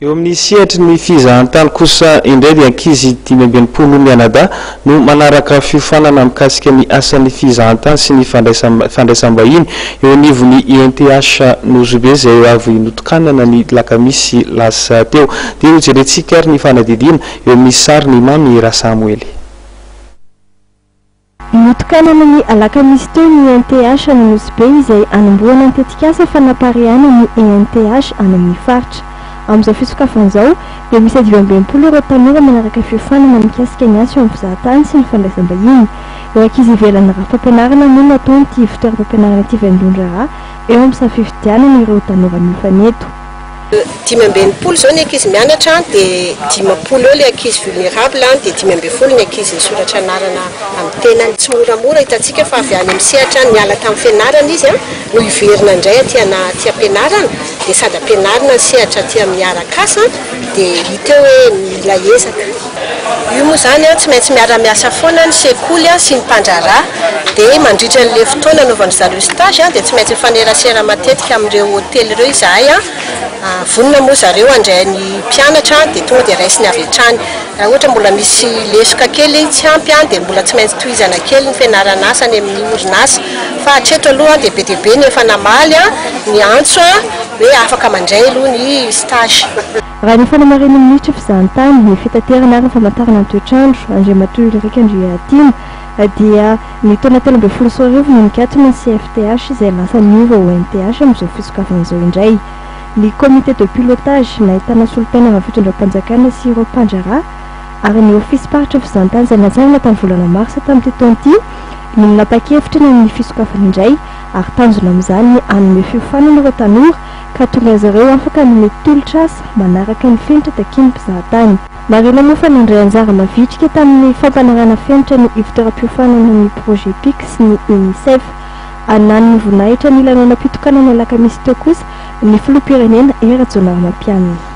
Eo amin'ny sihatry ny fizahantany kosa indray dia ankizy 520 mianada no manaraka fiofanana mikasika ny asan'ny fizahantany sy ny fandraisam-bahiny eo anivon'ny INTH Nozobe izay avy notokanana ny lakamisy lasa teo. Dia hojerentsika ary ny fanadidina eo amin'ny sary ny Mamy Rasamuely. Notokanana ny alakamisy teo ny INTH Nozobe izay anomboana ny tetikasa fanapareana ny INTH any amin'ny faritra. Amin'izao fisokafan'izao dia misy 20 ireo tanora manaraka fiofanana mikasika ny asa eo amin'ny fizahantany sy ny fandraisam-bahiny. Eo ankizy ivelany raha-fampianarana no natao ity fitoeram-pampianarana ity Vendondraha eo amin'ny safividianana ireo tanora mifaneto. 520 zao ny ankizy mianatra dia 10 eo le ankizy vulnérable dia 10 ny ankizy soratra anarana amin'ny tenany tsy moramora hitantsika fa avy any amin'ny sehatra niala tamin'ny fianarana izy no iverina indray aty ampianarana dia sady ampianarana ny sehatra aty amin'ny arakasa dia hita hoe mila ezaka. Io moa zany tsy maintsy miara-miasa foana ny sekoly sy ny mpandrarà dia mandritra n'le fotoana anaovan'ny zareo stage dia tsy maintsy mifanerasera matetika amin'ireo hôtely ireo izahay vonona moa zareo andray ny mpianatra dia tonga dia raisiny avy hatrany. Raha ohatra mbola misy lesoka kely tsy ampy dia mbola tsy maintsy tohizana kely ny fianarana asa any amin'ny orinasa fa hatreto aloha dia be dia be ny efa namaly ny antso hoe afaka mandray aloha ny stage. Raha ny fanamarin'ny minitra fizahantany ny fitaterana ary famantarana ny toetrandro Andriamatoa Ulrika Andriatina dia ny taona 2024 no nikatona ny CFTH izay lasa niova ho INTH amin'izao fisokafan'izao indray. Ny comité de pilotage nahitana solotaina amin'ny fitondram-panjakana sy ireo mpandrarà ary ny ofisy paritra fizahantany izay natsanina tamin'ny volana marsa tamin'ity taona ity no nanapa-kevitra ny fisokafana indray ary tanjona amin'izany hanome fiofanana ireo tanora ka tonga zareo afaka nomety tolotra asa manaraka ny fenitra takiany mpizahantany. Marina moa fa nandray anjara mavitrika tamin'ny fampanarana fenitra ny fitoeram-piofanana ny projet PIC sy ny UNICEF. Anany ny voninahitra ny lanonam-pitokanana alakamisy teo kosa ny filoham-pirenena Era Jonara Mapianina.